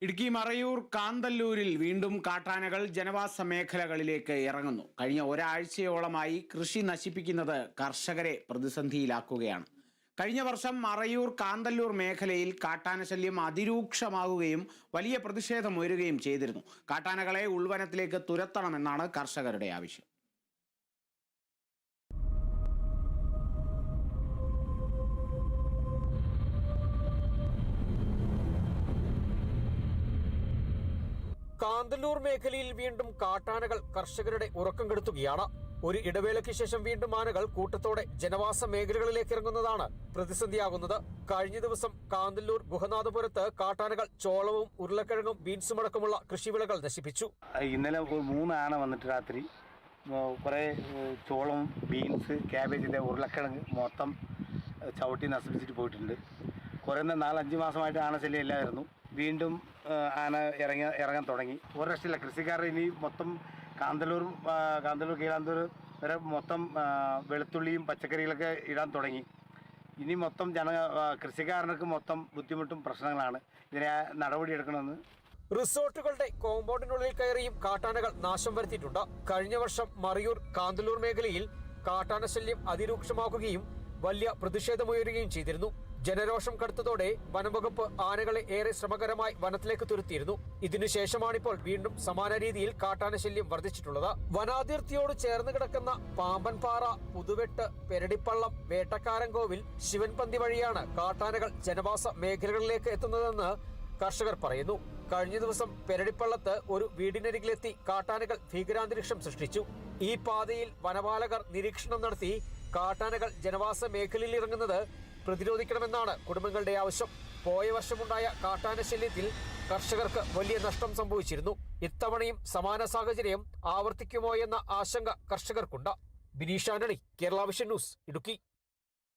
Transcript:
ഇടുക്കി മറയൂർ കാന്തല്ലൂരിൽ വീണ്ടും കാട്ടാനകൾ ജനവാസ മേഖലകളിലേക്ക് ഇറങ്ങുന്നു. കഴിഞ്ഞ ഒരാഴ്ചയോളമായി കൃഷി നശിപ്പിക്കുന്നത് കർഷകരെ പ്രതിസന്ധിയിലാക്കുകയാണ്. കഴിഞ്ഞ വർഷം മറയൂർ കാന്തല്ലൂർ മേഖലയിൽ കാട്ടാന ശല്യം അതിരൂക്ഷമാകുകയും വലിയ പ്രതിഷേധമുയരുകയും ചെയ്തിരുന്നു. കാട്ടാനകളെ ഉൾവനത്തിലേക്ക് തുരത്തണമെന്നാണ് കർഷകരുടെ ആവശ്യം. കാന്തല്ലൂർ മേഖലയിൽ വീണ്ടും കാട്ടാനകൾ കർഷകരുടെ ഉറക്കം കെടുത്തുകയാണ്. ഒരു ഇടവേളയ്ക്ക് ശേഷം വീണ്ടും ആനകൾ കൂട്ടത്തോടെ ജനവാസ മേഖലകളിലേക്ക് ഇറങ്ങുന്നതാണ് പ്രതിസന്ധിയാകുന്നത്. കഴിഞ്ഞ ദിവസം കാന്തല്ലൂർ ഗുഹനാഥപുരത്ത് കാട്ടാനകൾ ചോളവും ഉരുളക്കിഴങ്ങും ബീൻസും അടക്കമുള്ള കൃഷിവിളകൾ നശിപ്പിച്ചു. ഇന്നലെ 3 ആന വന്നിട്ട് രാത്രി കുറേ ചോളവും ബീൻസ് ക്യാബേജിൻ്റെ ഉരുളക്കിഴങ്ങ് മൊത്തം ചവിട്ടി നശിപ്പിച്ചിട്ട് പോയിട്ടുണ്ട്. കുറേ 4-5 മാസമായിട്ട് ആനശല്യം ഇല്ലായിരുന്നു. വീണ്ടും ആന ഇറങ്ങാൻ തുടങ്ങി. ഒരു രക്ഷയില്ല. കൃഷിക്കാർ ഇനി മൊത്തം കാന്തല്ലൂർ കീഴാന്തൂർ വരെ മൊത്തം വെളുത്തുള്ളിയും പച്ചക്കറികളൊക്കെ ഇടാൻ തുടങ്ങി. ഇനി മൊത്തം കൃഷിക്കാരനക്ക് മൊത്തം ബുദ്ധിമുട്ടും പ്രശ്നങ്ങളാണ്. ഇതിനെ നടപടിയെടുക്കണമെന്ന്. റിസോർട്ടുകളുടെ കോമ്പൗണ്ടിനുള്ളിൽ കയറിയും കാട്ടാനകൾ നാശം വരുത്തിയിട്ടുണ്ട്. കഴിഞ്ഞ വർഷം മറയൂർ കാന്തല്ലൂർ മേഖലയിൽ കാട്ടാന ശല്യം അതിരൂക്ഷമാക്കുകയും വലിയ പ്രതിഷേധമുയരുകയും ചെയ്തിരുന്നു. ജനരോഷം കടുത്തതോടെ വനംവകുപ്പ് ആനകളെ ഏറെ ശ്രമകരമായി വനത്തിലേക്ക് തുരത്തിയിരുന്നു. ഇതിനുശേഷമാണിപ്പോൾ വീണ്ടും സമാന രീതിയിൽ കാട്ടാന ശല്യം വർദ്ധിച്ചിട്ടുള്ളത്. വനാതിർത്തിയോട് ചേർന്ന് കിടക്കുന്ന പാമ്പൻപാറ, പുതുവെട്ട്, പെരടിപ്പള്ളം, വേട്ടക്കാരൻകോവിൽ, ശിവൻപന്തി വഴിയാണ് കാട്ടാനകൾ ജനവാസ മേഖലകളിലേക്ക് എത്തുന്നതെന്ന് കർഷകർ പറയുന്നു. കഴിഞ്ഞ ദിവസം പെരടിപ്പള്ളത്ത് ഒരു വീടിനരികിലെത്തി കാട്ടാനകൾ ഭീകരാന്തരീക്ഷം സൃഷ്ടിച്ചു. ഈ പാതയിൽ വനപാലകർ നിരീക്ഷണം നടത്തി കാട്ടാനകൾ ജനവാസ മേഖലയിൽ ഇറങ്ങുന്നത് പ്രതിരോധിക്കണമെന്നാണ് കുടുംബങ്ങളുടെ ആവശ്യം. പോയ വർഷമുണ്ടായ കാട്ടാന ശല്യത്തിൽ കർഷകർക്ക് വലിയ നഷ്ടം സംഭവിച്ചിരുന്നു. ഇത്തവണയും സമാന സാഹചര്യം ആവർത്തിക്കുമോ എന്ന ആശങ്ക കർഷകർക്കുണ്ട്. Bineesh Antony, Kerala vision news, Idukki.